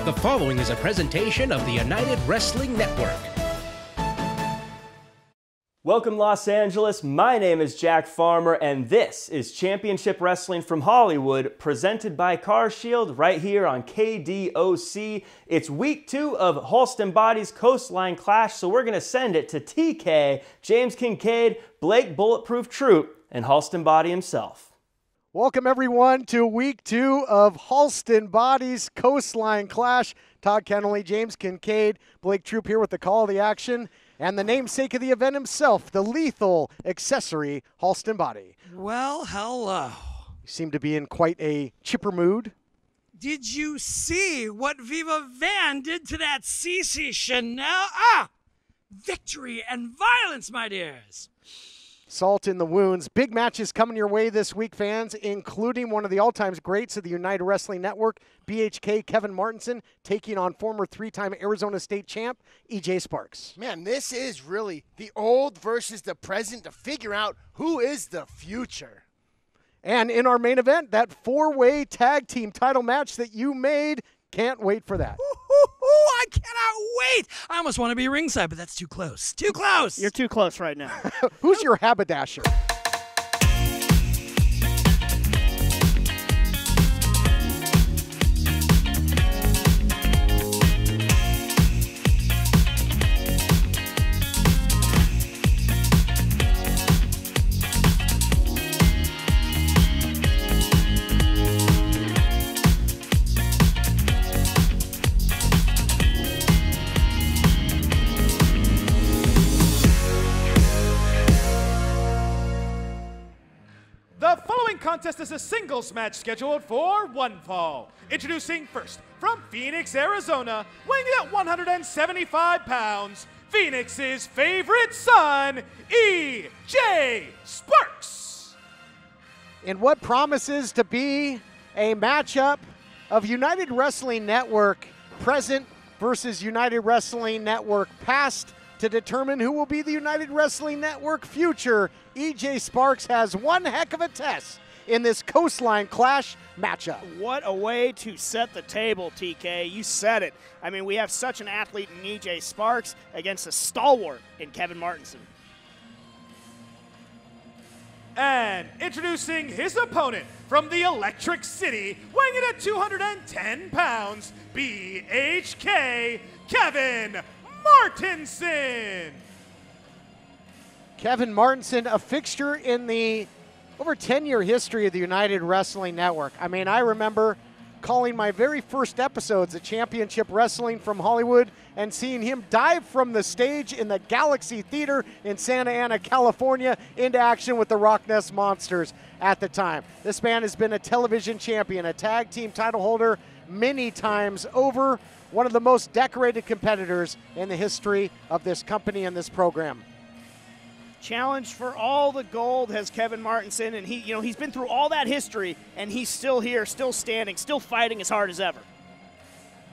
The following is a presentation of the United Wrestling Network. Welcome, Los Angeles. My name is Jack Farmer, and this is Championship Wrestling from Hollywood, presented by CarShield right here on KDOC. It's week 2 of Halston Boddy's Coastline Clash, so we're going to send it to TK, James Kincaid, Blake Bulletproof Troop, and Halston Boddy himself. Welcome, everyone, to week 2 of Halston Boddy's Coastline Clash. Todd Kennelly, James Kincaid, Blake Troop here with the call of the action. And the namesake of the event himself, the lethal accessory, Halston Boddy. Well, hello. You seem to be in quite a chipper mood. Did you see what Viva Van did to that Cece Chanel? Victory and violence, my dears. Salt in the wounds. Big matches coming your way this week, fans, including one of the all-time greats of the United Wrestling Network, BHK Kevin Martenson, taking on former 3-time Arizona State champ, EJ Sparks. Man, this is really the old versus the present to figure out who is the future. And in our main event, that 4-way tag team title match that you made. Can't wait for that. I cannot wait. I almost want to be ringside, but that's too close. Too close. You're too close right now. Who's your haberdasher? The following contest is a singles match scheduled for one fall. Introducing first, from Phoenix, Arizona, weighing in at 175 pounds, Phoenix's favorite son, EJ Sparks. In what promises to be a matchup of United Wrestling Network present versus United Wrestling Network past, to determine who will be the United Wrestling Network future, EJ Sparks has one heck of a test in this Coastline Clash matchup. What a way to set the table, TK. You said it. I mean, we have such an athlete in EJ Sparks against a stalwart in Kevin Martenson. And introducing his opponent from the Electric City, weighing in at 210 pounds, BHK, Kevin Martenson. Kevin Martenson, a fixture in the over 10-year history of the United Wrestling Network. I mean, I remember calling my very first episodes of Championship Wrestling from Hollywood and seeing him dive from the stage in the Galaxy Theater in Santa Ana, California, into action with the Rock Nest Monsters at the time. This man has been a television champion, a tag team title holder many times over, one of the most decorated competitors in the history of this company and this program. Challenge for all the gold has Kevin Martenson, and he's been through all that history, and he's still here, still standing, still fighting as hard as ever.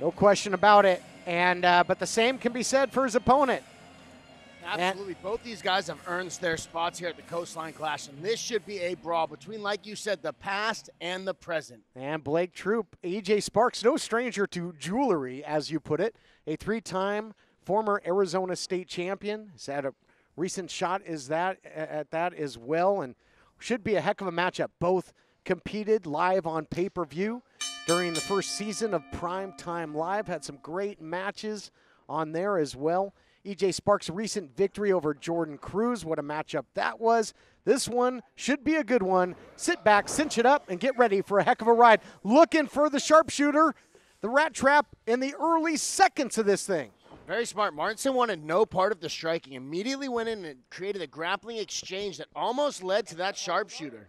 No question about it. And but the same can be said for his opponent. Absolutely. Both these guys have earned their spots here at the Coastline Clash, and this should be a brawl between, like you said, the past and the present. And Blake Troop, EJ Sparks, no stranger to jewelry, as you put it. A 3-time former Arizona State champion. He's had a recent shot at that as well, and should be a heck of a matchup. Both competed live on pay-per-view during the first season of Prime Time Live. Had some great matches on there as well. EJ Sparks' recent victory over Jordan Cruz. What a matchup that was. This one should be a good one. Sit back, cinch it up, and get ready for a heck of a ride. Looking for the sharpshooter, the rat trap in the early seconds of this thing. Very smart. Martenson wanted no part of the striking. Immediately went in and created a grappling exchange that almost led to that sharpshooter.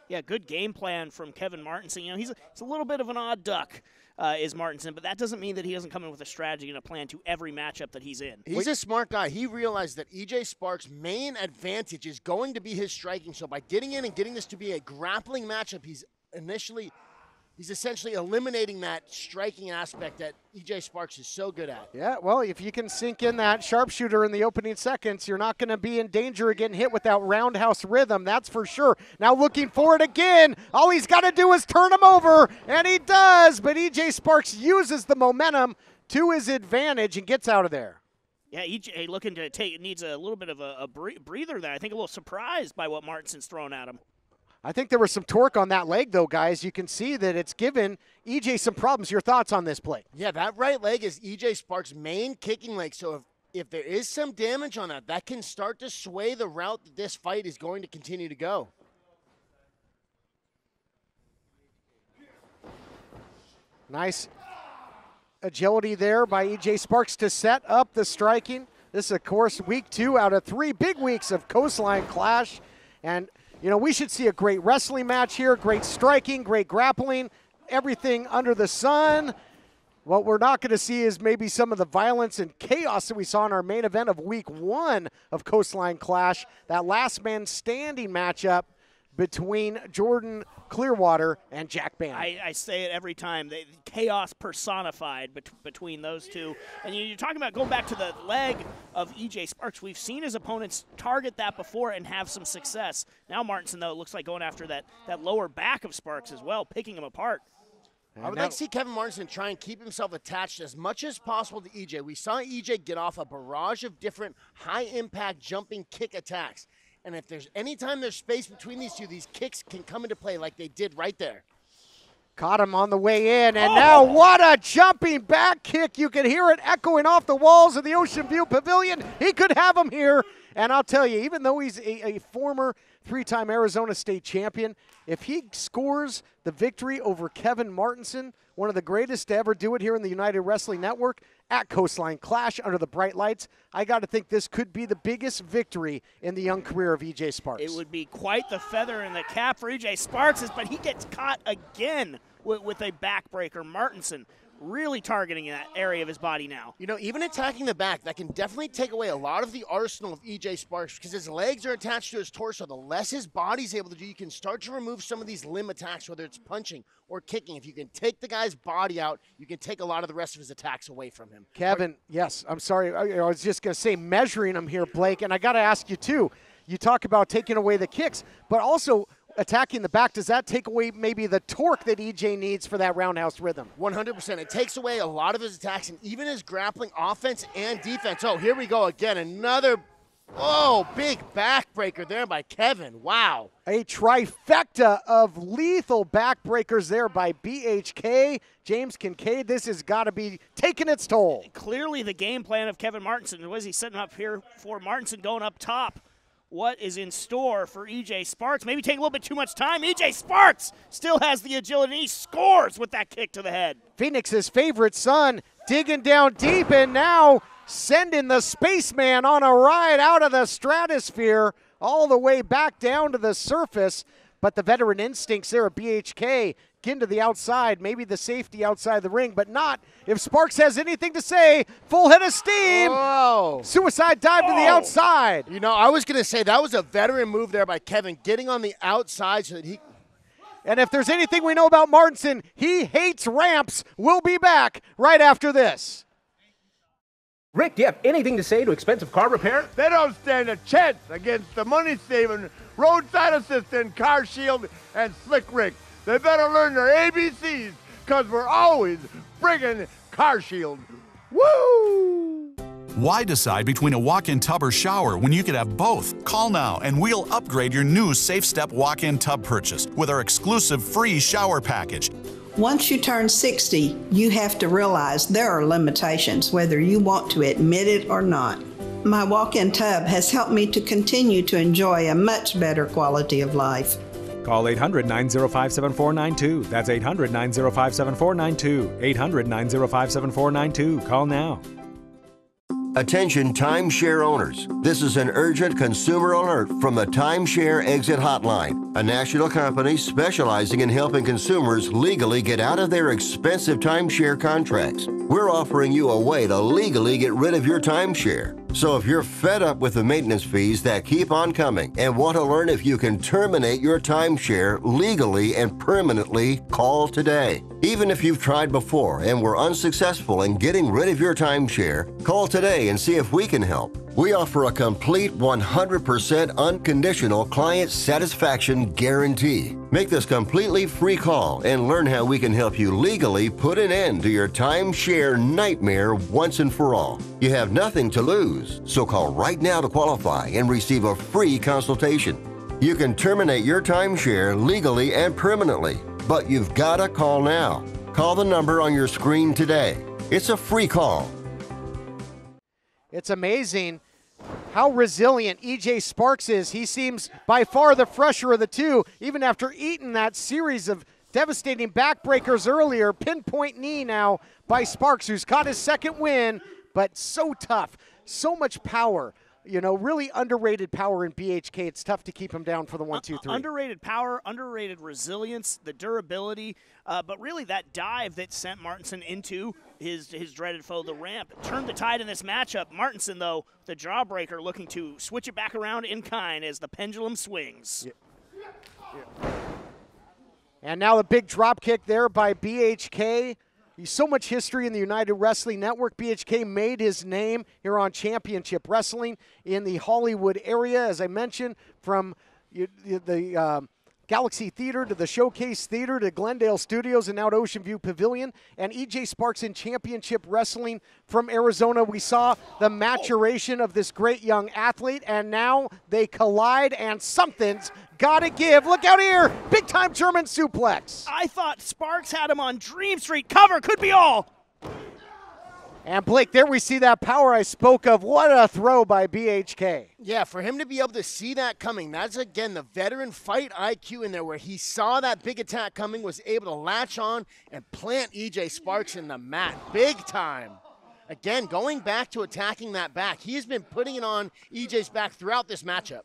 Yeah, good game plan from Kevin Martenson. You know, he's a little bit of an odd duck, is Martenson, but that doesn't mean that he doesn't come in with a strategy and a plan to every matchup that he's in. He's a smart guy. He realized that EJ Sparks' main advantage is going to be his striking. So by getting in and getting this to be a grappling matchup, he's initially He's essentially eliminating that striking aspect that EJ Sparks is so good at. Yeah, well, if you can sink in that sharpshooter in the opening seconds, you're not going to be in danger of getting hit with that roundhouse rhythm, that's for sure. Now looking for it again. All he's got to do is turn him over, and he does, but EJ Sparks uses the momentum to his advantage and gets out of there. Yeah, EJ looking to take, needs a little bit of a breather there. I think a little surprised by what Martenson's thrown at him. I think there was some torque on that leg, though, guys. You can see that it's given EJ some problems. Your thoughts on this play? Yeah, that right leg is EJ Sparks' main kicking leg. So if there is some damage on that, that can start to sway the route that this fight is going to continue to go. Nice agility there by EJ Sparks to set up the striking. This is, of course, week 2 out of 3 big weeks of Coastline Clash. And you know, we should see a great wrestling match here, great striking, great grappling, everything under the sun. What we're not going to see is maybe some of the violence and chaos that we saw in our main event of week 1 of Coastline Clash, that last man standing matchup between Jordan Clearwater and Jack Bannon. I say it every time. Chaos personified between those two. And you're talking about going back to the leg of EJ Sparks. We've seen his opponents target that before and have some success. Now Martenson, though, it looks like going after that lower back of Sparks as well, picking him apart. I would like to see Kevin Martenson try and keep himself attached as much as possible to EJ. We saw EJ get off a barrage of different high-impact jumping kick attacks. And if there's any time there's space between these two, these kicks can come into play like they did right there. Caught him on the way in, and now what a jumping back kick. You can hear it echoing off the walls of the Ocean View Pavilion. He could have him here. And I'll tell you, even though he's a former 3-time Arizona State champion, if he scores the victory over Kevin Martenson, one of the greatest to ever do it here in the United Wrestling Network, at Coastline Clash under the bright lights, I got to think this could be the biggest victory in the young career of EJ Sparks. It would be quite the feather in the cap for EJ Sparks, but he gets caught again with a backbreaker. Martenson really targeting that area of his body now. You know, even attacking the back, that can definitely take away a lot of the arsenal of EJ Sparks because his legs are attached to his torso. The less his body's able to do, you can start to remove some of these limb attacks, whether it's punching or kicking. If you can take the guy's body out, you can take a lot of the rest of his attacks away from him. Kevin, yes, I'm sorry. I was just going to say measuring him here, Blake, and I got to ask you, too. You talk about taking away the kicks, but also attacking the back, does that take away maybe the torque that EJ needs for that roundhouse rhythm? 100%. It takes away a lot of his attacks and even his grappling offense and defense. Oh, here we go again. Another, big backbreaker there by Kevin. Wow. A trifecta of lethal backbreakers there by BHK. James Kincaid, this has got to be taking its toll. Clearly the game plan of Kevin Martenson. What is he setting up here for? Martenson going up top. What is in store for EJ Sparks? Maybe take a little bit too much time. EJ Sparks still has the agility. He scores with that kick to the head. Phoenix's favorite son digging down deep and now sending the spaceman on a ride out of the stratosphere all the way back down to the surface. But the veteran instincts there at BHK getting to the outside, maybe the safety outside the ring, but not if Sparks has anything to say. Full head of steam. Whoa. Suicide dive to the outside. You know, I was going to say that was a veteran move there by Kevin, getting on the outside so that he... And if there's anything we know about Martenson, he hates ramps. We'll be back right after this. Rick, do you have anything to say to expensive car repair? They don't stand a chance against the money-saving roadside assistant, CarShield, and Slick Rick. They better learn their ABCs, because we're always bringing CarShield. Woo! Why decide between a walk-in tub or shower when you could have both? Call now and we'll upgrade your new Safe Step walk-in tub purchase with our exclusive free shower package. Once you turn 60, you have to realize there are limitations, whether you want to admit it or not. My walk-in tub has helped me to continue to enjoy a much better quality of life. Call 800-905-7492. That's 800-905-7492. 800-905-7492. Call now. Attention timeshare owners. This is an urgent consumer alert from the Timeshare Exit Hotline, a national company specializing in helping consumers legally get out of their expensive timeshare contracts. We're offering you a way to legally get rid of your timeshare. So if you're fed up with the maintenance fees that keep on coming and want to learn if you can terminate your timeshare legally and permanently, call today. Even if you've tried before and were unsuccessful in getting rid of your timeshare, call today and see if we can help. We offer a complete 100% unconditional client satisfaction guarantee. Make this completely free call and learn how we can help you legally put an end to your timeshare nightmare once and for all. You have nothing to lose, so call right now to qualify and receive a free consultation. You can terminate your timeshare legally and permanently, but you've got to call now. Call the number on your screen today. It's a free call. It's amazing how resilient EJ Sparks is. He seems by far the fresher of the two, even after eating that series of devastating backbreakers earlier. Pinpoint knee now by Sparks, who's caught his second win, but so tough, so much power. You know, really underrated power in BHK. It's tough to keep him down for the 1-2-3. Underrated power, underrated resilience, the durability, but really that dive that sent Martenson into his dreaded foe, the ramp, turned the tide in this matchup. Martenson, though, the jawbreaker, looking to switch it back around in kind as the pendulum swings. Yeah. And now the big drop kick there by BHK. So much history in the United Wrestling Network. BHK made his name here on Championship Wrestling in the Hollywood area, as I mentioned, from the Galaxy Theater to the Showcase Theater to Glendale Studios and now to Ocean View Pavilion. And EJ Sparks in Championship Wrestling from Arizona. We saw the maturation of this great young athlete, and now they collide, and something's got to give. Look out here. Big-time German suplex. I thought Sparks had him on Dream Street. Cover could be all. And Blake, there we see that power I spoke of. What a throw by BHK. Yeah, for him to be able to see that coming, that's, again, the veteran fight IQ in there where he saw that big attack coming, was able to latch on and plant EJ Sparks in the mat big time. Again, going back to attacking that back. He has been putting it on EJ's back throughout this matchup.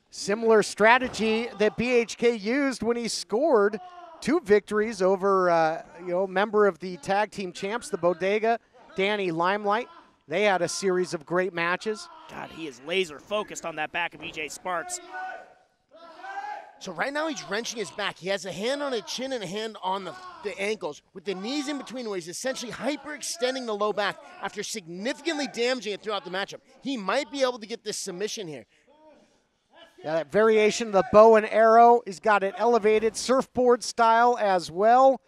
Similar strategy that BHK used when he scored 2 victories over, member of the tag team champs, the Bodega, Danny Limelight. They had a series of great matches. God, he is laser focused on that back of EJ Sparks. So right now he's wrenching his back. He has a hand on his chin and a hand on the ankles with the knees in between, where he's essentially hyperextending the low back after significantly damaging it throughout the matchup. He might be able to get this submission here. Yeah, that variation of the bow and arrow. He's got it elevated surfboard style as well,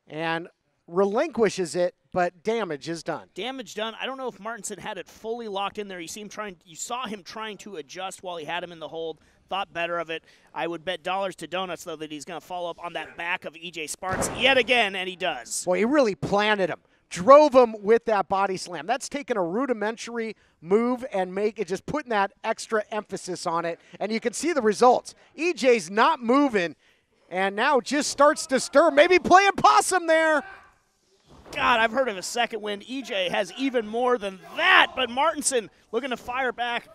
and relinquishes it, but damage is done. Damage done. I don't know if Martenson had it fully locked in there. You saw him trying to adjust while he had him in the hold. Thought better of it. I would bet dollars to donuts, though, that he's going to follow up on that back of EJ Sparks yet again, and he does. Boy, he really planted him. Drove him with that body slam. That's taken a rudimentary move and just putting that extra emphasis on it. And you can see the results. EJ's not moving and now just starts to stir. Maybe playing possum there. God, I've heard of a second wind. EJ has even more than that, but Martenson looking to fire back.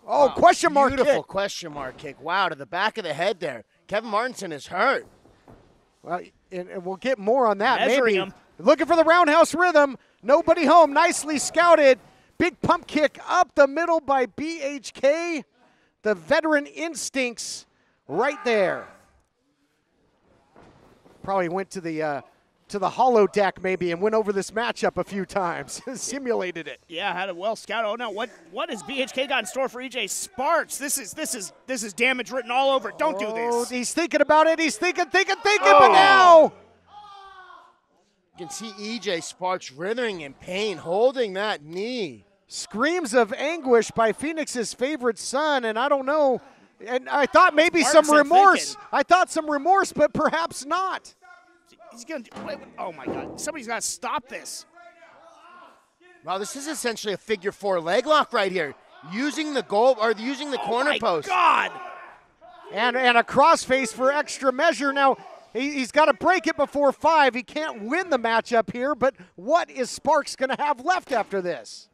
Oh, wow. Question mark Beautiful kick. Question mark kick. Wow, to the back of the head there. Kevin Martenson is hurt. Well, and we'll get more on that. Measuring maybe. Him. Looking for the roundhouse rhythm. Nobody home. Nicely scouted. Big pump kick up the middle by BHK. The veteran instincts right there. Probably went to the hollow deck maybe and went over this matchup a few times. Simulated it. Yeah, had it well scouted. Oh, now what has BHK got in store for EJ Sparks? This is damage written all over. Don't do this. He's thinking about it. He's thinking, but now. You can see EJ Sparks writhing in pain, holding that knee. Screams of anguish by Phoenix's favorite son, and I don't know. And I thought maybe some remorse. I thought some remorse, but perhaps not. He's gonna. Oh my God! Somebody's got to stop this. Wow, this is essentially a figure 4 leg lock right here, using the corner post. Oh my God! And a crossface for extra measure. Now he's got to break it before 5. He can't win the matchup here. But what is Sparks going to have left after this?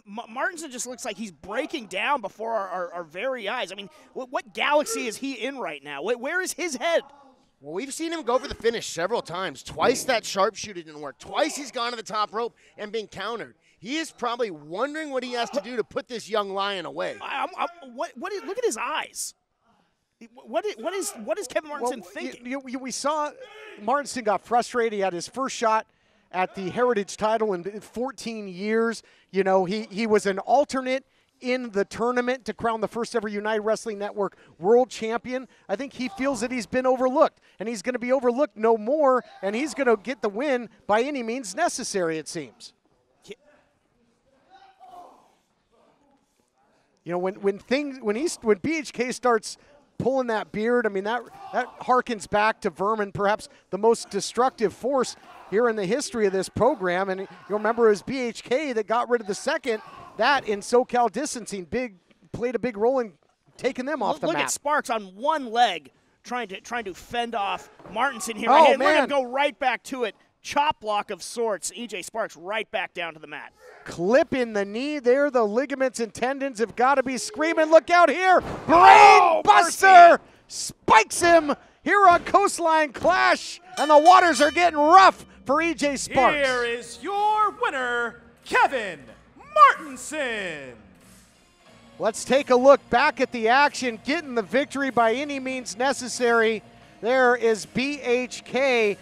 Martenson just looks like he's breaking down before our very eyes. I mean, what galaxy is he in right now? Where is his head? Well, we've seen him go for the finish several times. Twice that sharpshooter didn't work. Twice he's gone to the top rope and been countered. He is probably wondering what he has to do to put this young lion away. Look at his eyes. What is Kevin Martenson thinking? We saw Martenson got frustrated. He had his first shot at the Heritage title in 14 years. You know, he was an alternate in the tournament to crown the first ever United Wrestling Network world champion. I think he feels that he's been overlooked, and he's going to be overlooked no more, and he's going to get the win by any means necessary, it seems. You know, when BHK starts pulling that beard, I mean, that harkens back to Vermin, perhaps the most destructive force here in the history of this program. And you'll remember it was BHK that got rid of the second. That in SoCal distancing played a big role in taking them off the map. Look at Sparks on one leg trying to fend off Martenson here. Oh, and we're man. going to go right back to it. Chop block of sorts. EJ Sparks right back down to the mat. Clip in the knee there. The ligaments and tendons have got to be screaming. Look out here. Brain buster spikes him here on Coastline Clash. And the waters are getting rough for EJ Sparks. Here is your winner, Kevin Martenson. Let's take a look back at the action, getting the victory by any means necessary. There is BHK.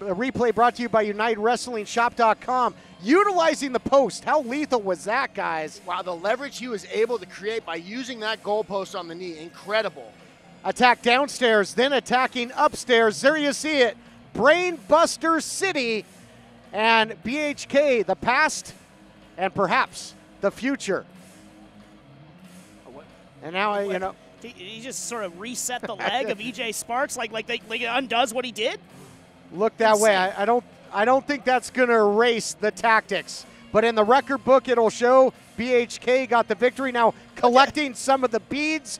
A replay brought to you by UnitedWrestlingShop.com. Utilizing the post. How lethal was that, guys? Wow, the leverage he was able to create by using that goalpost on the knee, incredible. Attack downstairs, then attacking upstairs. There you see it. Brainbuster City and BHK, the past and perhaps the future. And now, you know. He just sort of reset the leg of EJ Sparks like it undoes what he did? Look that way. I don't think that's going to erase the tactics. But in the record book, it'll show BHK got the victory. Now collecting some of the beads,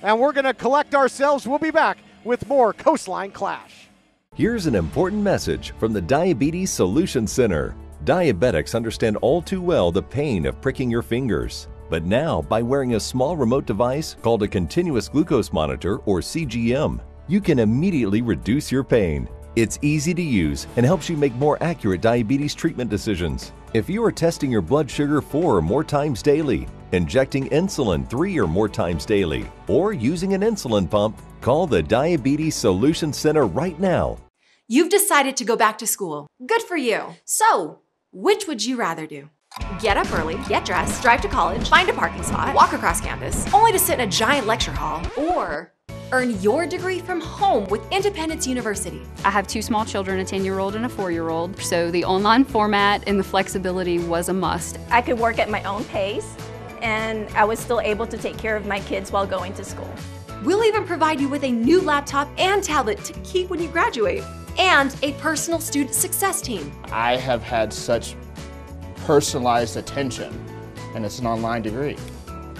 and we're going to collect ourselves. We'll be back with more Coastline Clash. Here's an important message from the Diabetes Solution Center. Diabetics understand all too well the pain of pricking your fingers. But now, by wearing a small remote device called a continuous glucose monitor, or CGM, you can immediately reduce your pain. It's easy to use and helps you make more accurate diabetes treatment decisions. If you are testing your blood sugar 4 or more times daily, injecting insulin 3 or more times daily, or using an insulin pump, call the Diabetes Solution Center right now. You've decided to go back to school. Good for you. So, which would you rather do? Get up early, get dressed, drive to college, find a parking spot, walk across campus, only to sit in a giant lecture hall, or earn your degree from home with Independence University. I have 2 small children, a 10-year-old and a 4-year-old, so the online format and the flexibility was a must. I could work at my own pace, and I was still able to take care of my kids while going to school. We'll even provide you with a new laptop and tablet to keep when you graduate, and a personal student success team. I have had such personalized attention, and it's an online degree.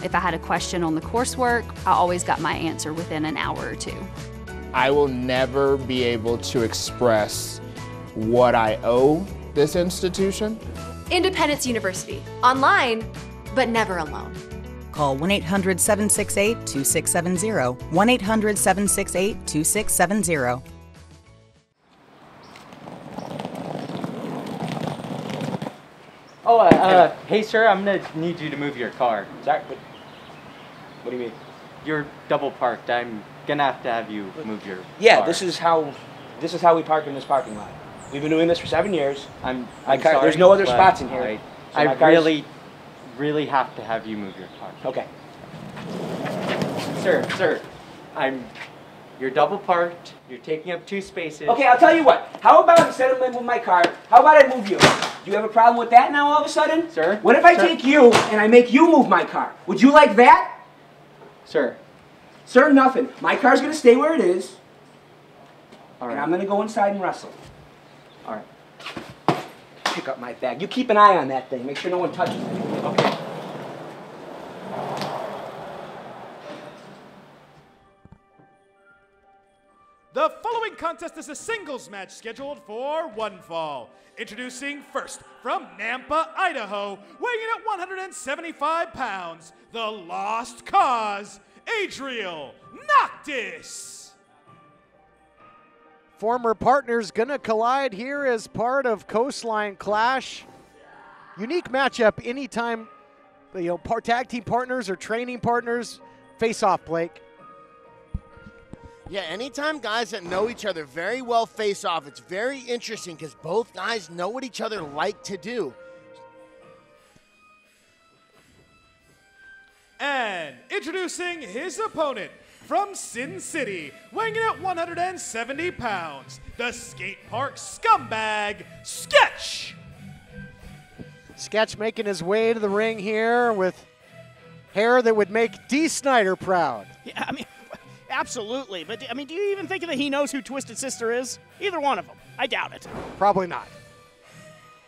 If I had a question on the coursework, I always got my answer within an hour or 2. I will never be able to express what I owe this institution. Independence University, online, but never alone. Call 1-800-768-2670, 1-800-768-2670. Oh, hey sir, I'm gonna need you to move your car. Sorry, what do you mean? You're double parked. I'm gonna have you move your Yeah, car. this is how we park in this parking lot. We've been doing this for 7 years. I'm sorry, there's no other spots in here. I really have to have you move your car. Okay. Sir, you're double parked. You're taking up 2 spaces. Okay, I'll tell you what. How about instead of moving my car, how about I move you? Do you have a problem with that now all of a sudden? Sir? What if I take you and I make you move my car? Would you like that? Sir. Sir, nothing. My car's going to stay where it is. All right. And I'm going to go inside and wrestle. All right. Pick up my bag. You keep an eye on that thing. Make sure no one touches it. Okay. The following contest is a singles match scheduled for one fall. Introducing first from Nampa, Idaho, weighing in at 175 pounds, the Lost Cause, Adriel Noctis. former partners going to collide here as part of Coastline Clash. Unique matchup anytime, tag team partners or training partners face off, Blake. Yeah, anytime guys that know each other very well face off, it's very interesting because both guys know what each other like to do. And introducing his opponent from Sin City, weighing in at 170 pounds, the skate park scumbag, Sketch. Sketch making his way to the ring here with hair that would make D. Snyder proud. Yeah, I mean, absolutely. But, I mean, do you even think that he knows who Twisted Sister is? Either one of them. I doubt it. Probably not.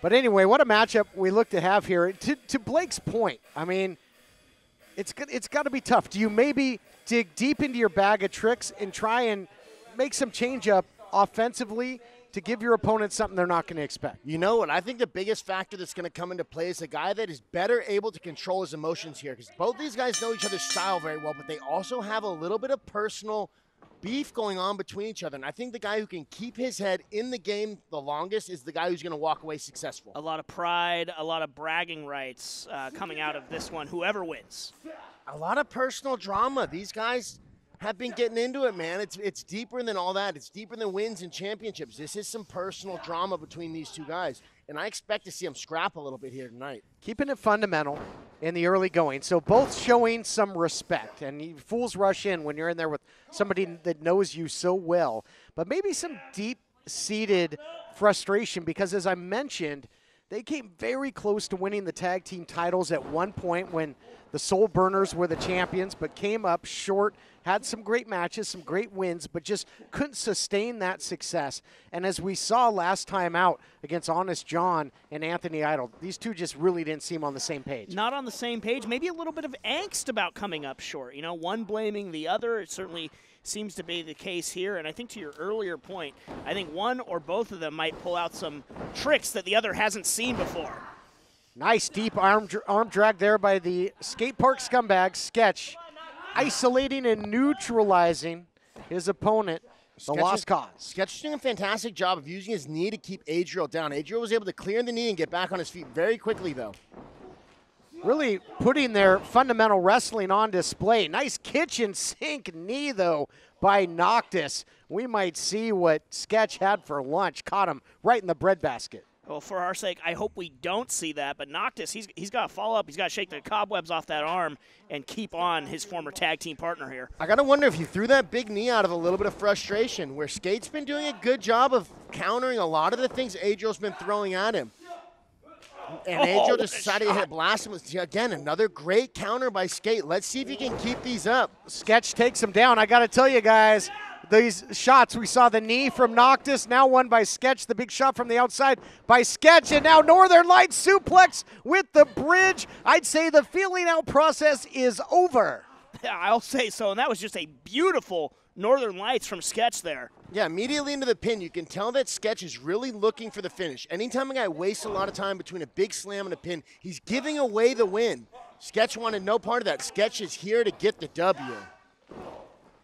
But anyway, what a matchup we look to have here. To Blake's point, I mean, it's got to be tough. Do you maybe dig deep into your bag of tricks and try and make some change up offensively to give your opponent something they're not going to expect? You know what? I think the biggest factor that's going to come into play is a guy that is better able to control his emotions here, because both these guys know each other's style very well, but they also have a little bit of personal beef going on between each other. And I think the guy who can keep his head in the game the longest is the guy who's going to walk away successful. A lot of pride, a lot of bragging rights coming out of this one, whoever wins. A lot of personal drama. These guys have been getting into it, man. It's deeper than all that. It's deeper than wins and championships. This is some personal drama between these two guys, and I expect to see them scrap a little bit here tonight. Keeping it fundamental in the early going, so both showing some respect, and fools rush in when you're in there with somebody that knows you so well, but maybe some deep-seated frustration because, as I mentioned, they came very close to winning the tag team titles at one point when the Soul Burners were the champions, but came up short, had some great matches, some great wins, but just couldn't sustain that success. And as we saw last time out against Honest John and Anthony Idol, these two just really didn't seem on the same page. Not on the same page. Maybe a little bit of angst about coming up short. You know, one blaming the other. It certainly seems to be the case here. And I think to your earlier point, I think one or both of them might pull out some tricks that the other hasn't seen before. Nice deep arm drag there by the skate park scumbag, Sketch, isolating and neutralizing his opponent, the Lost Cause. Sketch is doing a fantastic job of using his knee to keep Adriel down. Adriel was able to clear the knee and get back on his feet very quickly, though. Really putting their fundamental wrestling on display. Nice kitchen sink knee, though, by Noctis. We might see what Sketch had for lunch. Caught him right in the breadbasket. Well, for our sake, I hope we don't see that. But Noctis, he's got to follow up. He's got to shake the cobwebs off that arm and keep on his former tag team partner here. I got to wonder if he threw that big knee out of a little bit of frustration, where Skate's been doing a good job of countering a lot of the things Adriel's been throwing at him. And Adriel just decided to hit blast him. Again, another great counter by Skate. Let's see if he can keep these up. Sketch takes him down. I got to tell you guys, these shots, we saw the knee from Noctis, now one by Sketch, the big shot from the outside by Sketch, and now Northern Lights suplex with the bridge. I'd say the feeling out process is over. Yeah, I'll say so, and that was just a beautiful Northern Lights from Sketch there. Yeah, immediately into the pin, you can tell that Sketch is really looking for the finish. Anytime a guy wastes a lot of time between a big slam and a pin, he's giving away the win. Sketch wanted no part of that. Sketch is here to get the W.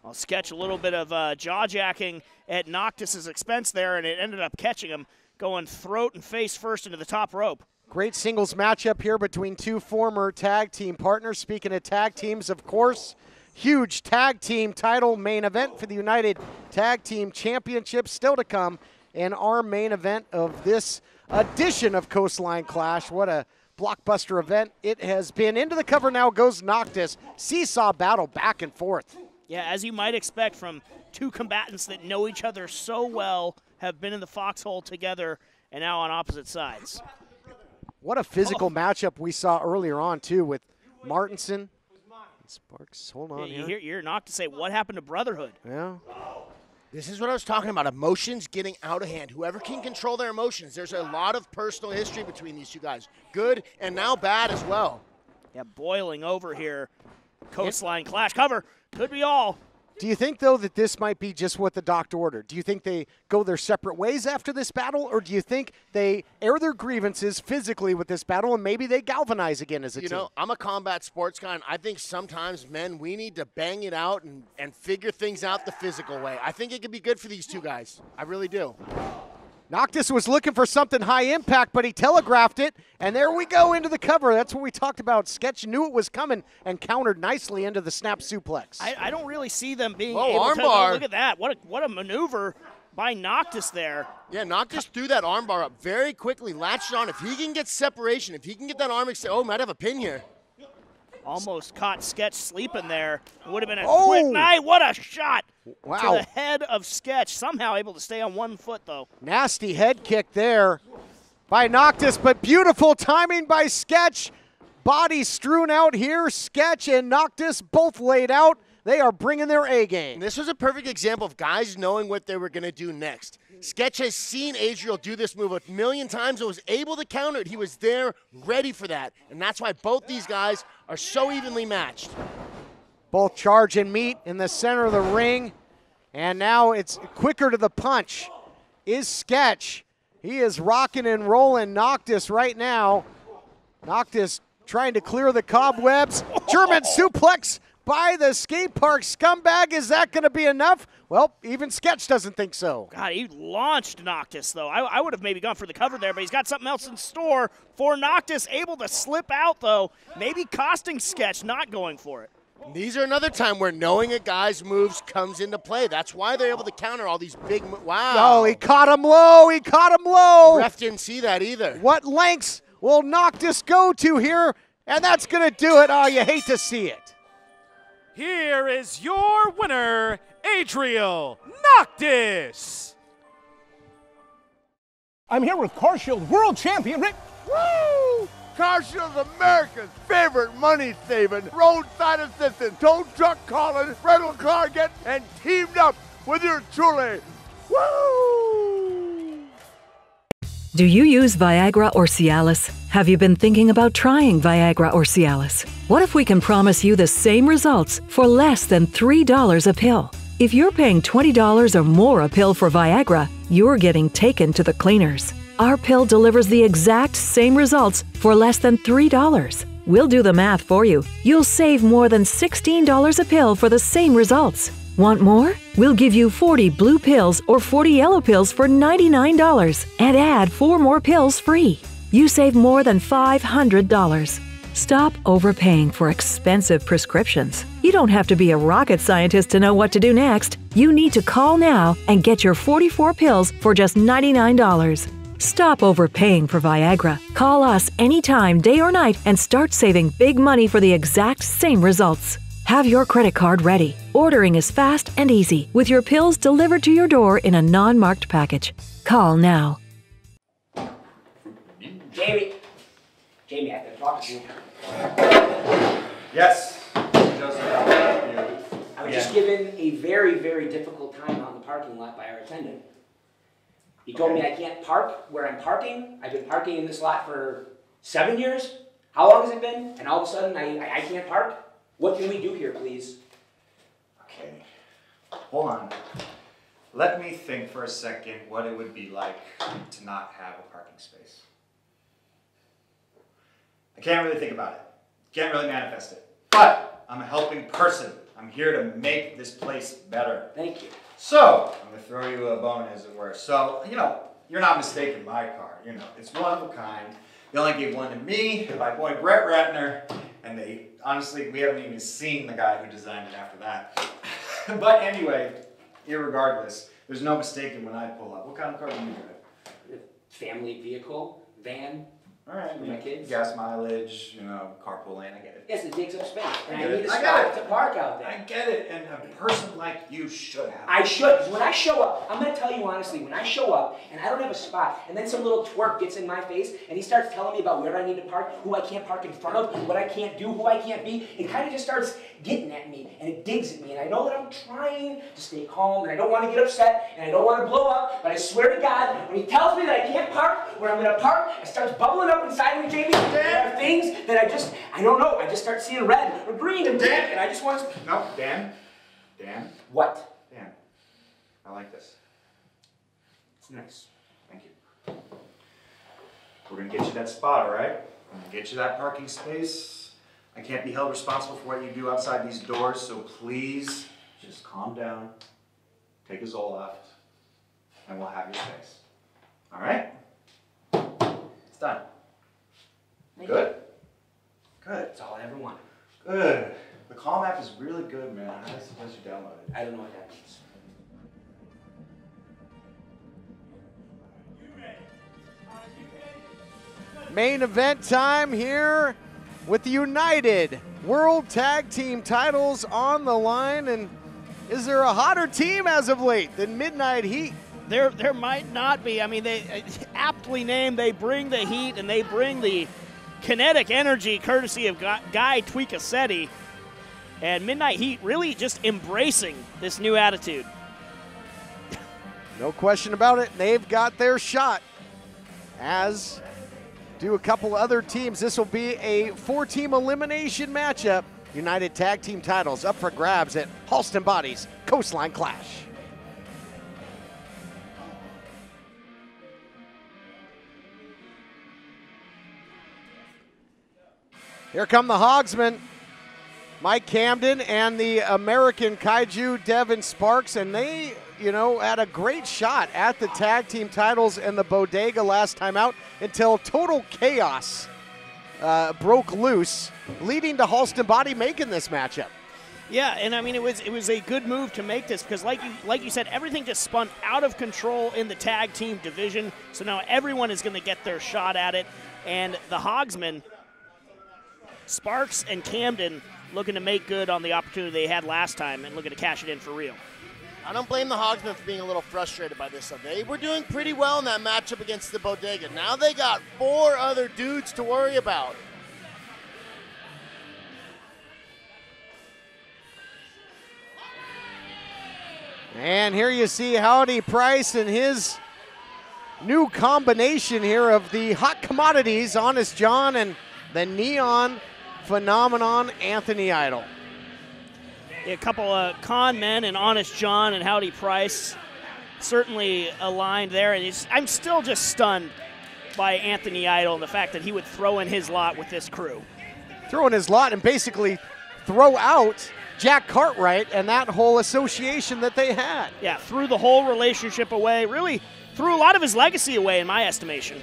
Well, Sketch a little bit of jaw-jacking at Noctis' expense there, and it ended up catching him going throat and face first into the top rope. Great singles matchup here between two former tag team partners. Speaking of tag teams, of course, huge tag team title main event for the United Tag Team Championship still to come in our main event of this edition of Coastline Clash. What a blockbuster event it has been. Into the cover now goes Noctis. Seesaw battle back and forth. Yeah, as you might expect from two combatants that know each other so well, have been in the foxhole together, and now on opposite sides. What a physical matchup we saw earlier on, too, with Martenson. Sparks, hold on here. You're knocked to say, what happened to Brotherhood? Yeah. This is what I was talking about, emotions getting out of hand. Whoever can control their emotions, there's a lot of personal history between these two guys. Good and now bad as well. Yeah, boiling over here. Coastline Clash cover. Could be all. Do you think, though, that this might be just what the doctor ordered? Do you think they go their separate ways after this battle, or do you think they air their grievances physically with this battle and maybe they galvanize again as a team? You know, I'm a combat sports guy, and I think sometimes, men, we need to bang it out and figure things out the physical way. I think it could be good for these two guys. I really do. Noctis was looking for something high impact, but he telegraphed it, and there we go into the cover. That's what we talked about. Sketch knew it was coming and countered nicely into the snap suplex. I don't really see them being Whoa, able to. armbar. Look at that. What a maneuver by Noctis there. Yeah, Noctis threw that armbar up very quickly, latched on. If he can get separation, if he can get that arm extended, might have a pin here. Almost caught Sketch sleeping there. It would have been a quick night. What a shot to the head of Sketch. Somehow able to stay on one foot, though. Nasty head kick there by Noctis, but beautiful timing by Sketch. Body strewn out here. Sketch and Noctis both laid out. They are bringing their A game. This was a perfect example of guys knowing what they were going to do next. Sketch has seen Adriel do this move a million times and was able to counter it. He was there ready for that, and that's why both these guys are so evenly matched. Both charge and meet in the center of the ring, and now it's quicker to the punch is Sketch. He is rocking and rolling Noctis right now. Noctis trying to clear the cobwebs. German suplex by the skate park scumbag. Is that going to be enough? Well, even Sketch doesn't think so. God, he launched Noctis, though. I would have maybe gone for the cover there, but he's got something else in store for Noctis. Able to slip out, though, maybe costing Sketch not going for it. These are another time where knowing a guy's moves comes into play. That's why they're able to counter all these big moves. Wow. Oh, he caught him low. He caught him low. Ref didn't see that either. What lengths will Noctis go to here? And that's going to do it. Oh, you hate to see it. Here is your winner, Adriel Noctis. I'm here with CarShield World Champion Rick. Woo! CarShield's America's favorite money-saving, roadside assistant, tow truck calling, rental car getting, and teamed up with your truly. Woo! Do you use Viagra or Cialis? Have you been thinking about trying Viagra or Cialis? What if we can promise you the same results for less than $3 a pill? If you're paying $20 or more a pill for Viagra, you're getting taken to the cleaners. Our pill delivers the exact same results for less than $3. We'll do the math for you. You'll save more than $16 a pill for the same results. Want more? We'll give you 40 blue pills or 40 yellow pills for $99 and add 4 more pills free. You save more than $500. Stop overpaying for expensive prescriptions. You don't have to be a rocket scientist to know what to do next. You need to call now and get your 44 pills for just $99. Stop overpaying for Viagra. Call us anytime, day or night, and start saving big money for the exact same results. Have your credit card ready. Ordering is fast and easy, with your pills delivered to your door in a non-marked package. Call now. Jamie, I have to talk to you. Yes. I was just given a very, very difficult time out in the parking lot by our attendant. He told me I can't park where I'm parking. I've been parking in this lot for 7 years. How long has it been? And all of a sudden, I can't park? What can we do here, please? Okay. Hold on. Let me think for a second what it would be like to not have a parking space. I can't really think about it. Can't really manifest it. But I'm a helping person. I'm here to make this place better. Thank you. So, I'm going to throw you a bone, as it were. So, you're not mistaken my car. It's one of a kind. They only gave one to me, my boy Brett Ratner, and honestly, we haven't even seen the guy who designed it after that. But anyway, irregardless, there's no mistaking when I pull up. What kind of car do you drive? Family vehicle, van. All right, for my kids. Gas mileage, carpool lane, I get it. Yes, it takes up space. And I get need it. a spot to park out there. I get it, and a person like you should have. I should, because when I show up, I'm going to tell you honestly, when I show up and I don't have a spot, and then some little twerp gets in my face, and he starts telling me about where I need to park, who I can't park in front of, what I can't do, who I can't be, it kind of just starts getting at me, and it digs at me, and I know that I'm trying to stay calm, and I don't want to get upset, and I don't want to blow up, but I swear to God, when he tells me that I can't park where I'm going to park, it starts bubbling up inside me, Jamie. There are things that I don't know, I just start seeing red or green and pink, and I just want to... No, Dan, What? Dan, I like this. It's nice. Thank you. We're gonna get you that spot, all right? I'm gonna get you that parking space. I can't be held responsible for what you do outside these doors, so please just calm down, take a Zoloft, and we'll have your space. All right? It's done. Good? Good. That's all I ever wanted. Good. The Calm app is really good, man. I suppose you downloaded it. I don't know what that means. Main event time here with the United World Tag Team titles on the line. And is there a hotter team as of late than Midnight Heat? There might not be. I mean, they aptly named, they bring the heat and they bring the kinetic energy courtesy of Guy Tweekacetti. And Midnight Heat really just embracing this new attitude. No question about it. They've got their shot, as do a couple other teams. This will be a 4-team elimination matchup. United Tag Team titles up for grabs at Halston Boddy's Coastline Clash. Here come the Hogsmen, Mike Camden and the American Kaiju Devin Sparks, and they, had a great shot at the tag team titles in the Bodega last time out until total chaos broke loose, leading to Halston Boddy making this matchup. Yeah, and I mean, it was a good move to make this because, like you said, everything just spun out of control in the tag team division. So now everyone is going to get their shot at it, and the Hogsmen, Sparks and Camden, looking to make good on the opportunity they had last time and looking to cash it in for real. I don't blame the Hogsmen for being a little frustrated by this. They were doing pretty well in that matchup against the Bodega. Now they got 4 other dudes to worry about. And here you see Howdy Price and his new combination here of the hot commodities, Honest John, and the neon phenomenon, Anthony Idol. A couple of con men and Honest John and Howdy Price certainly aligned there. And I'm still just stunned by Anthony Idol and the fact that he would throw in his lot with this crew. Throw in his lot and basically throw out Jack Cartwright and that whole association that they had. Yeah, threw the whole relationship away, really threw a lot of his legacy away in my estimation.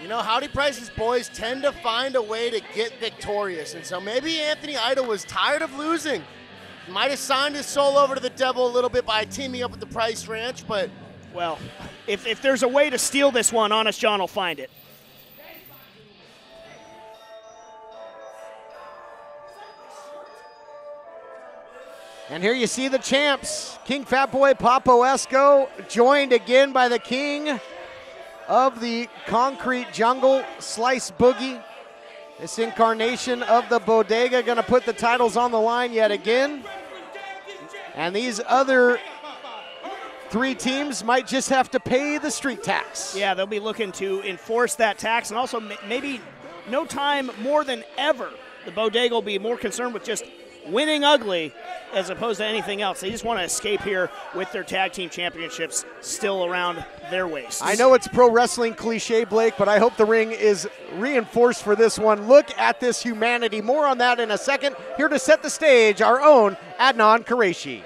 Howdy Price's boys tend to find a way to get victorious, and so maybe Anthony Idol was tired of losing. Might have signed his soul over to the devil a little bit by teaming up with the Price Ranch, but... Well, if there's a way to steal this one, Honest John will find it. And here you see the champs, King Fatboy Papo Esco, joined again by the king of the concrete jungle, Slice Boogie. This incarnation of the Bodega going to put the titles on the line yet again. And these other 3 teams might just have to pay the street tax. Yeah, they'll be looking to enforce that tax, and also maybe no time more than ever, the Bodega will be more concerned with just winning ugly as opposed to anything else. They just want to escape here with their tag team championships still around their waists. I know it's pro wrestling cliche, Blake, but I hope the ring is reinforced for this one. Look at this humanity. More on that in a second. Here to set the stage, our own Adnan Qureshi.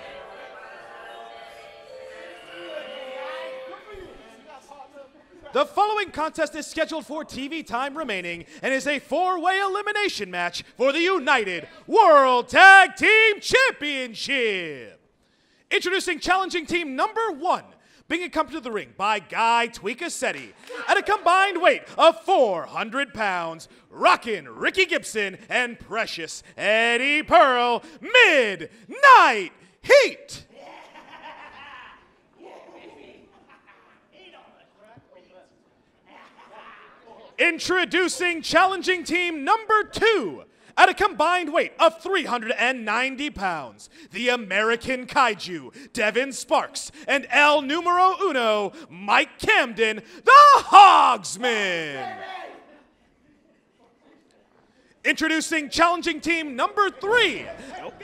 The following contest is scheduled for TV time remaining and is a 4-way elimination match for the United World Tag Team Championship. Introducing challenging team number 1, being accompanied to the ring by Guy Tweekacetti at a combined weight of 400 pounds, rockin' Ricky Gibson and Precious Eddie Pearl, Midnight Heat. Introducing challenging team number 2 at a combined weight of 390 pounds, the American Kaiju, Devin Sparks, and El Numero Uno, Mike Camden, the Hogsmen. Introducing challenging team number 3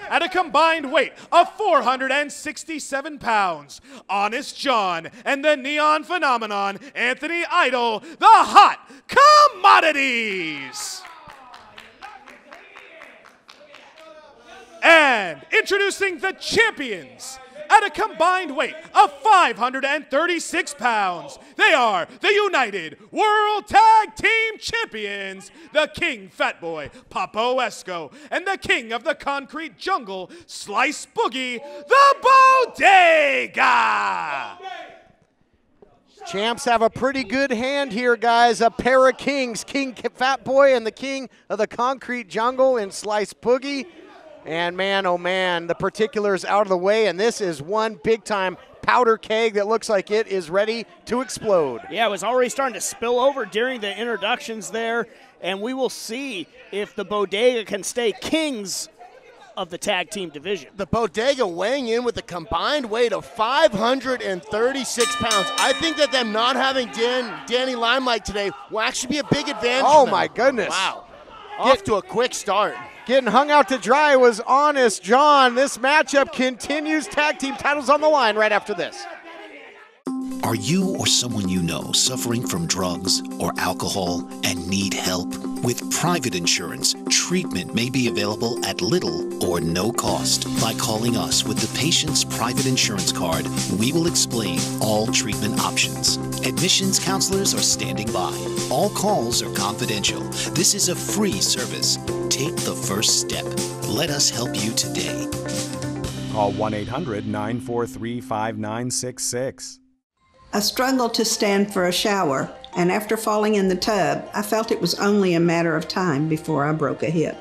at a combined weight of 467 pounds. Honest John and the neon phenomenon, Anthony Idol, the Hot Commodities. And introducing the champions at a combined weight of 536 pounds. They are the United World Tag Team Champions, the King Fat Boy, Papo Esco, and the King of the Concrete Jungle, Slice Boogie, the Bodega. Champs have a pretty good hand here, guys. A pair of kings, King Fat Boy and the King of the Concrete Jungle in Slice Boogie. And man, oh man, the particulars out of the way, and this is one big-time powder keg that looks like it is ready to explode. Yeah, it was already starting to spill over during the introductions there, and we will see if the Bodega can stay kings of the tag team division. The Bodega weighing in with a combined weight of 536 pounds. I think that them not having Danny Limelight today will actually be a big advantage. Oh my goodness. Wow. Off to a quick start. Getting hung out to dry was Honest John. This matchup continues. Tag team titles on the line right after this. Are you or someone you know suffering from drugs or alcohol and need help? With private insurance, treatment may be available at little or no cost. By calling us with the patient's private insurance card, we will explain all treatment options. Admissions counselors are standing by. All calls are confidential. This is a free service. Take the first step. Let us help you today. Call 1-800-943-5966. I struggled to stand for a shower, and after falling in the tub, I felt it was only a matter of time before I broke a hip.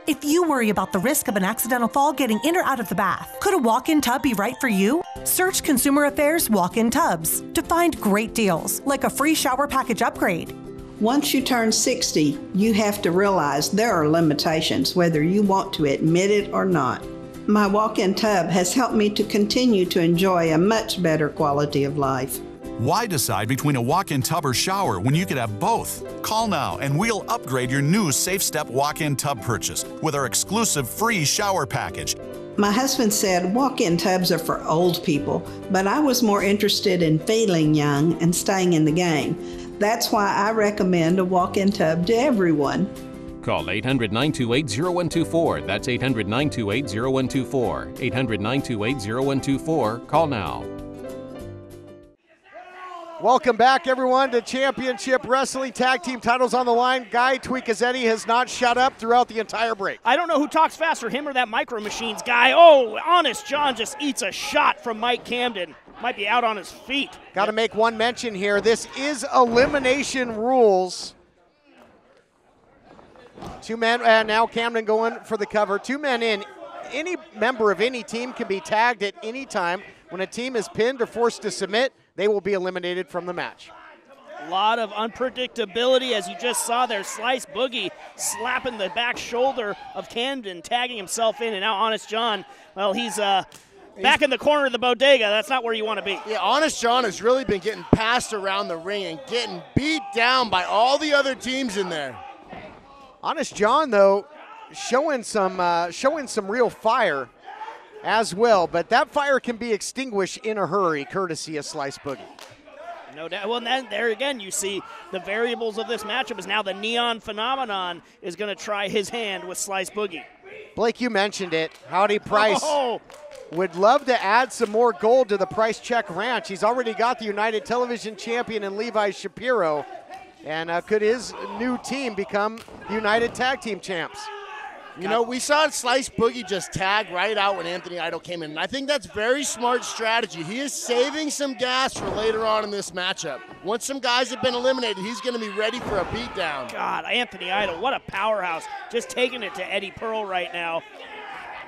If you worry about the risk of an accidental fall getting in or out of the bath, could a walk-in tub be right for you? Search Consumer Affairs Walk-in Tubs to find great deals, like a free shower package upgrade. Once you turn 60, you have to realize there are limitations, whether you want to admit it or not. My walk-in tub has helped me to continue to enjoy a much better quality of life. Why decide between a walk-in tub or shower when you could have both? Call now and we'll upgrade your new Safe Step walk-in tub purchase with our exclusive free shower package. My husband said walk-in tubs are for old people, but I was more interested in feeling young and staying in the game. That's why I recommend a walk-in tub to everyone. Call 800-928-0124. That's 800-928-0124. 800-928-0124. Call now. Welcome back, everyone, to Championship Wrestling. Tag team titles on the line. Guy Tweakazetti has not shut up throughout the entire break. I don't know who talks faster, him or that Micro Machines guy. Oh, Honest John just eats a shot from Mike Camden. Might be out on his feet. Got to make one mention here. This is elimination rules. 2 men, and now Camden going for the cover. 2 men in. Any member of any team can be tagged at any time. When a team is pinned or forced to submit, they will be eliminated from the match. A lot of unpredictability, as you just saw there. Slice Boogie slapping the back shoulder of Camden, tagging himself in, and now Honest John, well, he's back in the corner of the Bodega. That's not where you want to be. Yeah, Honest John has really been getting passed around the ring and getting beat down by all the other teams in there. Honest John, though, showing some real fire as well, but that fire can be extinguished in a hurry, courtesy of Slice Boogie. No doubt. Well, then there again, you see the variables of this matchup is now the Neon Phenomenon is going to try his hand with Slice Boogie. Blake, you mentioned it. Howdy Price would love to add some more gold to the Price Check Ranch. He's already got the United Television Champion in Levi Shapiro. And could his new team become the United Tag Team Champs? You know, we saw Slice Boogie just tag right out when Anthony Idol came in, and I think that's very smart strategy. He is saving some gas for later on in this matchup. Once some guys have been eliminated, he's going to be ready for a beatdown. God, Anthony Idol, what a powerhouse. Just taking it to Eddie Pearl right now.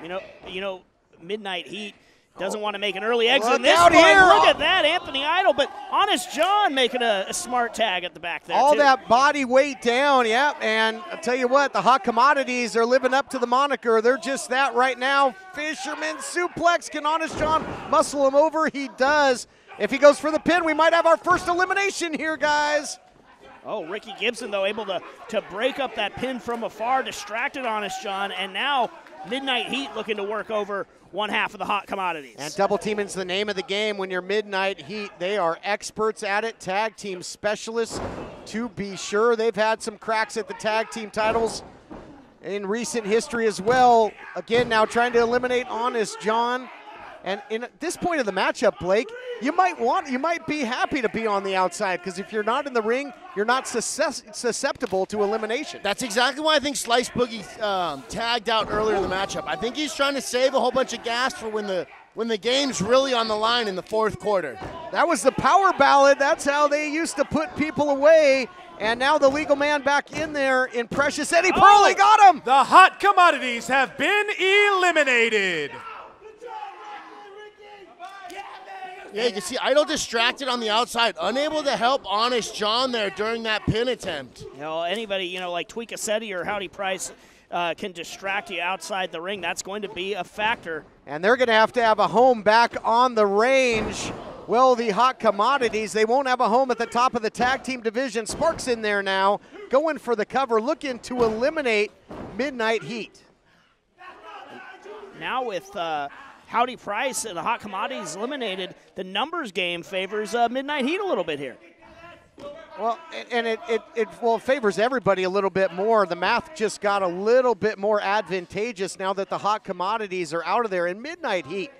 You know, Midnight Heat doesn't want to make an early exit in this one. Look at that, Anthony Idol, but Honest John making a smart tag at the back there, all too. that body weight down, yep, and I'll tell you what, the Hot Commodities are living up to the moniker. They're just that right now. Fisherman suplex. Can Honest John muscle him over? He does. If he goes for the pin, we might have our first elimination here, guys. Oh, Ricky Gibson, though, able to break up that pin from afar, distracted Honest John, and now Midnight Heat looking to work over one half of the Hot Commodities. And double teaming's the name of the game when you're Midnight Heat. They are experts at it, tag team specialists to be sure. They've had some cracks at the tag team titles in recent history as well. Again, now trying to eliminate Honest John. And at this point of the matchup, Blake, you might be happy to be on the outside, because if you're not in the ring, you're not susceptible to elimination. That's exactly why I think Slice Boogie tagged out earlier in the matchup. I think he's trying to save a whole bunch of gas for when the game's really on the line in the fourth quarter. That was the power ballad. That's how they used to put people away. And now the legal man back in there in Precious Eddie Pearl. He got him. The Hot Commodities have been eliminated. Yeah, you can see Idol distracted on the outside, unable to help Honest John there during that pin attempt. You know, anybody, like Tweakasetti or Howdy Price can distract you outside the ring. That's going to be a factor. And they're going to have a home back on the range. Well, the Hot Commodities, they won't have a home at the top of the tag team division. Sparks in there now, going for the cover, looking to eliminate Midnight Heat. Now with Howdy Price and the Hot Commodities eliminated, the numbers game favors Midnight Heat a little bit here. Well, and it favors everybody a little bit more. The math just got a little bit more advantageous now that the Hot Commodities are out of there. And Midnight Heat,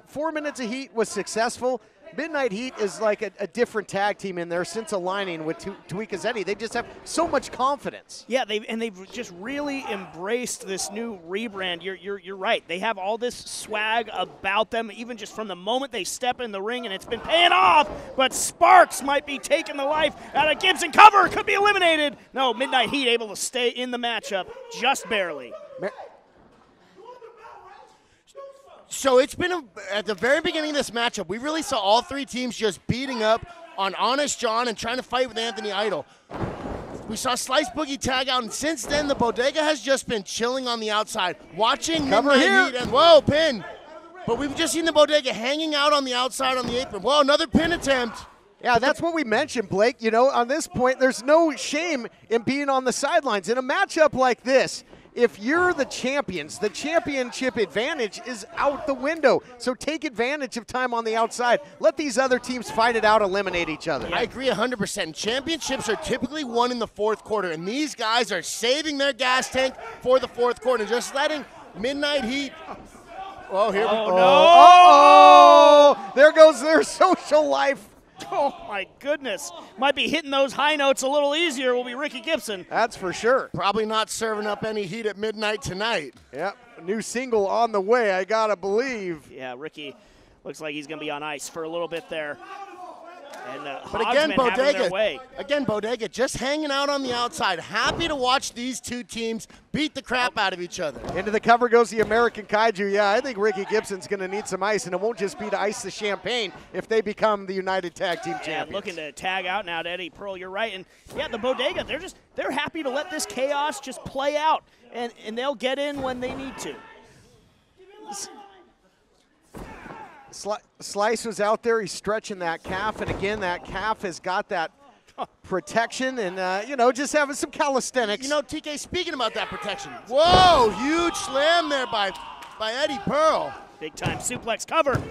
4 minutes of heat was successful. Midnight Heat is like a different tag team in there since aligning with Tweakasetti. They just have so much confidence. Yeah, they've just really embraced this new rebrand. You're right. They have all this swag about them, even just from the moment they step in the ring, and it's been paying off. But Sparks might be taking the life out of Gibson. Cover could be eliminated. No, Midnight Heat able to stay in the matchup just barely. So it's been at the very beginning of this matchup, we really saw all three teams just beating up on Honest John and trying to fight with Anthony Idol. We saw Slice Boogie tag out, and since then the Bodega has just been chilling on the outside, watching Midnight Heat, and whoa, pin. But we've just seen the Bodega hanging out on the outside on the apron. Whoa, another pin attempt. Yeah, that's what we mentioned, Blake. On this point, there's no shame in being on the sidelines. In a matchup like this, if you're the champions, the championship advantage is out the window. So take advantage of time on the outside. Let these other teams fight it out, eliminate each other. I agree 100%. Championships are typically won in the fourth quarter, and these guys are saving their gas tank for the fourth quarter, just letting Midnight Heat. Oh, here we go. No. Oh, there goes their social life. Oh, my goodness. Might be hitting those high notes a little easier will be Ricky Gibson. That's for sure. Probably not serving up any heat at midnight tonight. Yep, new single on the way, I got to believe. Yeah, Ricky looks like he's going to be on ice for a little bit there. And but again, Bodega just hanging out on the outside. Happy to watch these two teams beat the crap out of each other. Into the cover goes the American Kaiju. Yeah, I think Ricky Gibson's going to need some ice, and it won't just be to ice the champagne if they become the United Tag Team Champions. Looking to tag out now to Eddie Pearl. You're right. And, yeah, the Bodega, they're happy to let this chaos just play out, and they'll get in when they need to. Slice was out there. He's stretching that calf, and again, that calf has got that protection and, just having some calisthenics. TK, speaking about that protection, whoa, huge slam there by Eddie Pearl. Big-time suplex cover.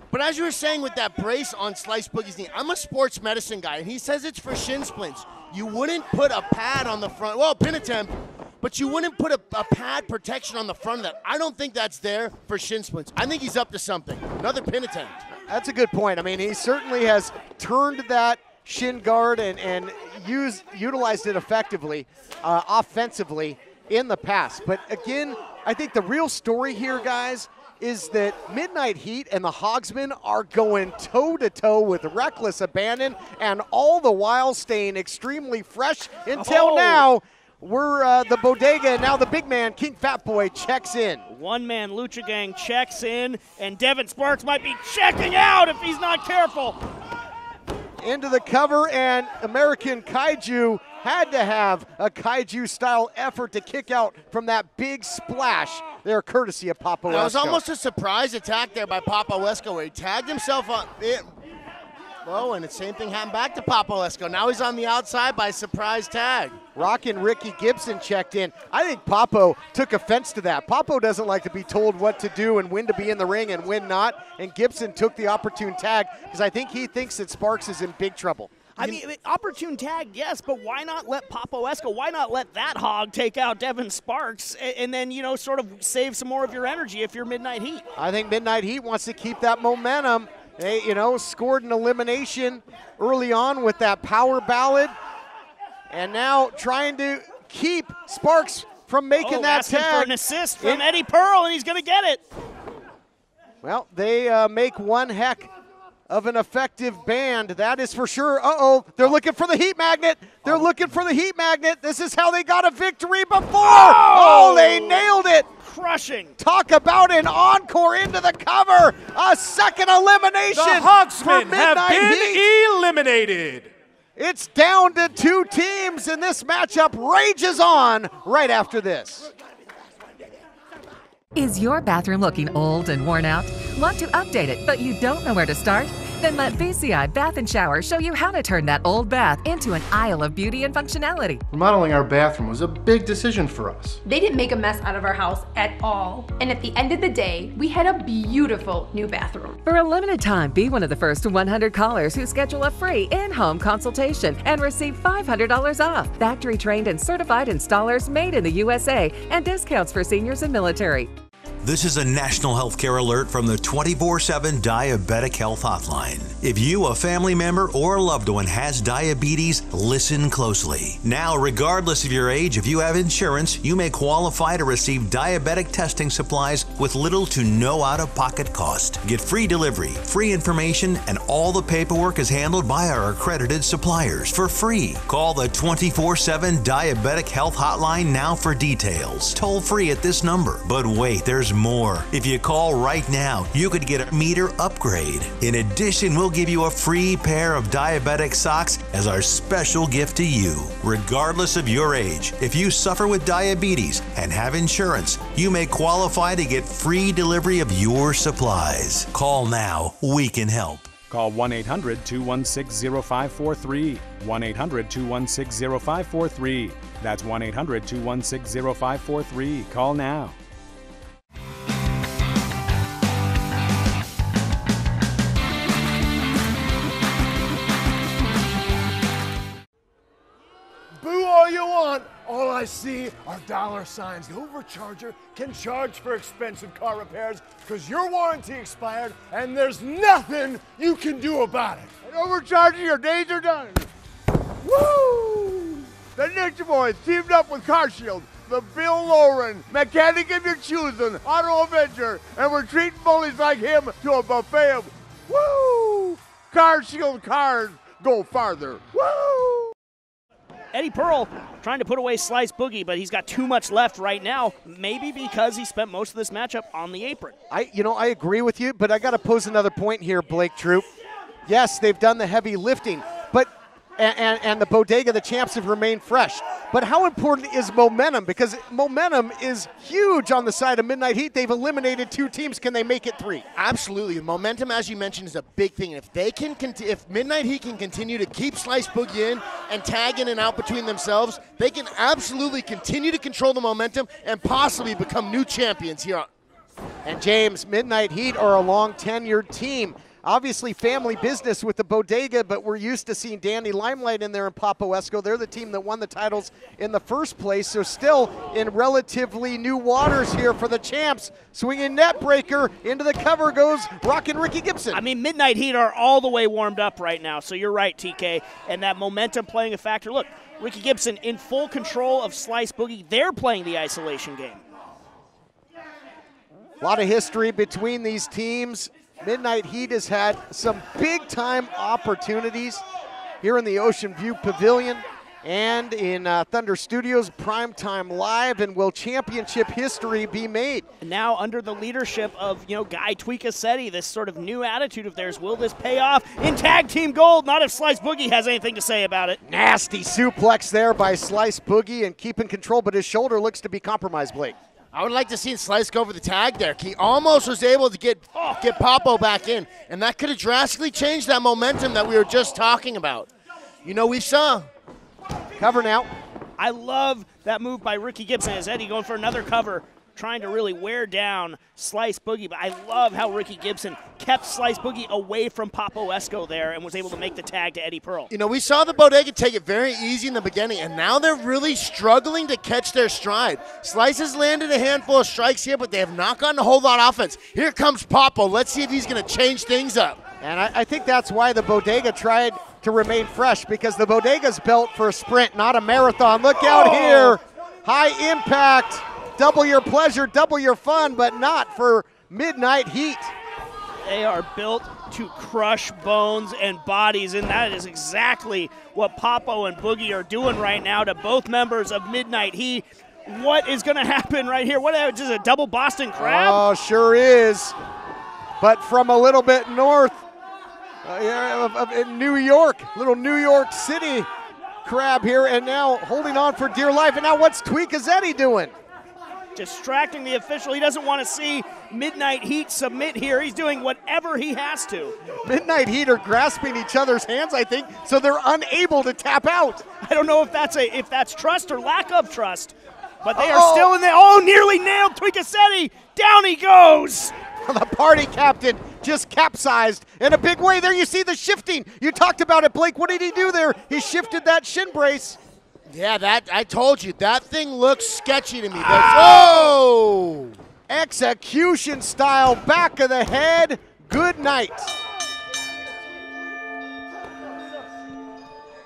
But as you were saying with that brace on Slice Boogie's knee, I'm a sports medicine guy, and he says it's for shin splints. You wouldn't put a pad on the front. Well, pin attempt. But you wouldn't put a pad protection on the front of that. I don't think that's there for shin splints. I think he's up to something. Another pin attempt. That's a good point. I mean, he certainly has turned that shin guard and utilized it effectively, offensively in the past. But again, I think the real story here, guys, is that Midnight Heat and the Hogsmen are going toe-to-toe with reckless abandon, and all the while staying extremely fresh until now. We're the Bodega, and now the big man, King Fat Boy, checks in. One-man Lucha Gang checks in, and Devin Sparks might be checking out if he's not careful. Into the cover, and American Kaiju had to have a Kaiju-style effort to kick out from that big splash there, courtesy of Papa Wesco. That was almost a surprise attack there by Papa Wesco, where he tagged himself on. low, and the same thing happened back to Papo Esco. Now he's on the outside by surprise tag. Rockin' Ricky Gibson checked in. I think Papo took offense to that. Papo doesn't like to be told what to do and when to be in the ring and when not, and Gibson took the opportune tag because I think he thinks that Sparks is in big trouble. I mean, opportune tag, yes, but why not let Papo Esco, why not let that hog take out Devin Sparks and then, you know, sort of save some more of your energy if you're Midnight Heat? I think Midnight Heat wants to keep that momentum. They, you know, scored an elimination early on with that power ballad, and now trying to keep Sparks from making that asking tag. For an assist from Eddie Pearl, and he's going to get it. Well, they make one heck of an effective band, that is for sure. Uh-oh, they're looking for the heat magnet. They're looking for the heat magnet. This is how they got a victory before. Oh, they nailed it. Crushing. Talk about an encore into the cover. A second elimination. The Hogsmen have Midnight been Heat. eliminated. It's down to 2 teams, and this matchup rages on right after this. Is your bathroom looking old and worn out? Want to update it, but you don't know where to start? Then let VCI Bath & Shower show you how to turn that old bath into an aisle of beauty and functionality. Remodeling our bathroom was a big decision for us. They didn't make a mess out of our house at all. And at the end of the day, we had a beautiful new bathroom. For a limited time, be one of the first 100 callers who schedule a free in-home consultation and receive $500 off. Factory-trained and certified installers made in the USA and discounts for seniors and military. This is a national healthcare alert from the 24/7 Diabetic Health Hotline. If you, a family member, or a loved one has diabetes, listen closely. Now, regardless of your age, if you have insurance, you may qualify to receive diabetic testing supplies with little to no out-of-pocket cost. Get free delivery, free information, and all the paperwork is handled by our accredited suppliers for free. Call the 24/7 Diabetic Health Hotline now for details. Toll free at this number. But wait, there's more. If you call right now, you could get a meter upgrade. In addition, we'll give you a free pair of diabetic socks as our special gift to you. Regardless of your age, if you suffer with diabetes and have insurance, you may qualify to get free delivery of your supplies. Call now. We can help. Call 1-800-216-0543. 1-800-216-0543. That's 1-800-216-0543. Call now. Boo all you want. All I see are dollar signs. The overcharger can charge for expensive car repairs because your warranty expired and there's nothing you can do about it. And overcharging, your days are done. Woo! The Ninja Boys teamed up with CarShield, the Bill Lauren, mechanic of your choosing, Auto Avenger, and we're treating bullies like him to a buffet of woo! CarShield cars go farther. Woo! Eddie Pearl trying to put away Slice Boogie, but he's got too much left right now, maybe because he spent most of this matchup on the apron. I agree with you, but I got to pose another point here, Blake Troop. Yes, they've done the heavy lifting, but and the Bodega, the champs, have remained fresh. But how important is momentum? Because momentum is huge on the side of Midnight Heat. They've eliminated 2 teams. Can they make it 3? Absolutely. Momentum, as you mentioned, is a big thing. If they can, if Midnight Heat can continue to keep Slice Boogie in and tag in and out between themselves, they can absolutely continue to control the momentum and possibly become new champions here. And James, Midnight Heat are a long tenured team. Obviously family business with the Bodega, but we're used to seeing Danny Limelight in there and Papo Esco. They're the team that won the titles in the first place, so still in relatively new waters here for the champs. Swinging net breaker, into the cover goes Rockin' Ricky Gibson. I mean, Midnight Heat are all the way warmed up right now, so you're right, TK, and that momentum playing a factor. Look, Ricky Gibson in full control of Slice Boogie. They're playing the isolation game. A lot of history between these teams. Midnight Heat has had some big-time opportunities here in the Ocean View Pavilion and in Thunder Studios, Primetime Live, and will championship history be made? Now under the leadership of, Guy Tweekasetti, this sort of new attitude of theirs, will this pay off in tag team gold? Not if Slice Boogie has anything to say about it. Nasty suplex there by Slice Boogie and keeping control, but his shoulder looks to be compromised, Blake. I would like to see Slice go for the tag there. He almost was able to get Papo back in, and that could have drastically changed that momentum that we were just talking about. You know, we saw. Cover now. I love that move by Ricky Gibson. Is Eddie going for another cover, trying to really wear down Slice Boogie. But I love how Ricky Gibson kept Slice Boogie away from Papo Esco there and was able to make the tag to Eddie Pearl. You know, we saw the Bodega take it very easy in the beginning, and now they're really struggling to catch their stride. Slice has landed a handful of strikes here, but they have not gotten a whole lot of offense. Here comes Papo. Let's see if he's going to change things up. And I think that's why the Bodega tried to remain fresh, because the Bodega's built for a sprint, not a marathon. Look out here. High impact. Double your pleasure, double your fun, but not for Midnight Heat. They are built to crush bones and bodies, and that is exactly what Papo and Boogie are doing right now to both members of Midnight Heat. What is going to happen right here? What is a double Boston Crab? Oh, sure is. But from a little bit north in New York, little New York City crab here, and now holding on for dear life. And now what's Tweakazetti doing? Distracting the official. He doesn't want to see Midnight Heat submit here. He's doing whatever he has to. Midnight Heat are grasping each other's hands, I think, so they're unable to tap out. I don't know if that's trust or lack of trust, but they are still in there. Oh, nearly nailed Tweakazetti. Down he goes. The party captain just capsized in a big way. There you see the shifting. You talked about it, Blake. What did he do there? He shifted that shin brace. Yeah, I told you, that thing looks sketchy to me. Oh! Execution style, back of the head. Good night.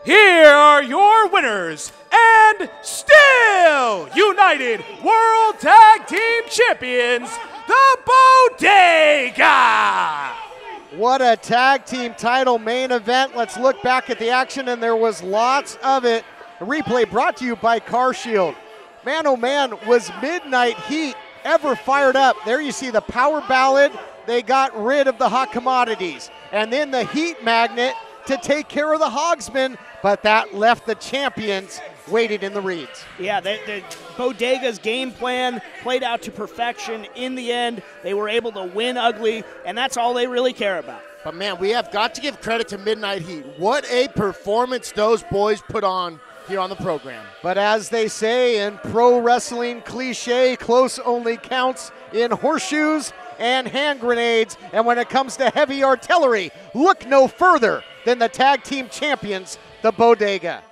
Here are your winners and still United World Tag Team Champions, the Bodega. What a tag team title main event. Let's look back at the action, and there was lots of it. A replay brought to you by CarShield. Man, oh man, was Midnight Heat ever fired up. There you see the power ballad. They got rid of the hot commodities. And then the heat magnet to take care of the Hogsmen, but that left the champions waiting in the reeds. Yeah, the Bodega's game plan played out to perfection. In the end, they were able to win ugly, and that's all they really care about. But man, we have got to give credit to Midnight Heat. What a performance those boys put on here on the program. But as they say in pro wrestling cliche, close only counts in horseshoes and hand grenades. And when it comes to heavy artillery, look no further than the tag team champions, the Bodega.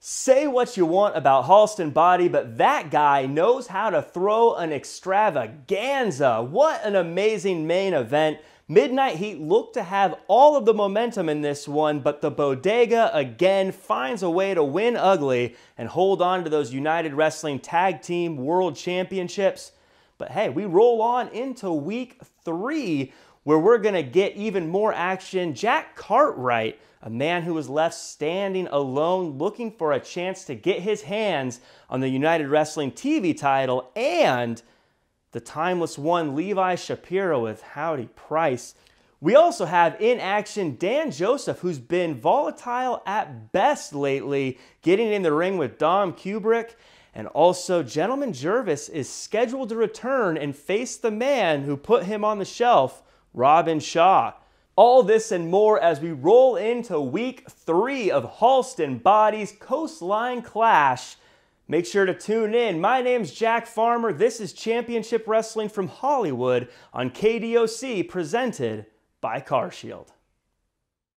Say what you want about Halston Boddy, but that guy knows how to throw an extravaganza. What an amazing main event. Midnight Heat looked to have all of the momentum in this one, but the Bodega again finds a way to win ugly and hold on to those United Wrestling Tag Team World Championships. But hey, we roll on into week 3, where we're going to get even more action. Jack Cartwright, a man who was left standing alone looking for a chance to get his hands on the United Wrestling TV title, and the timeless one Levi Shapiro with Howdy Price. We also have in action Dan Joseph, who's been volatile at best lately, getting in the ring with Dom Kubrick. And also Gentleman Jervis is scheduled to return and face the man who put him on the shelf, Robin Shaw. All this and more as we roll into week 3 of Halston Boddy's Coastline Clash. Make sure to tune in. My name's Jack Farmer. This is Championship Wrestling from Hollywood on KDOC, presented by CarShield.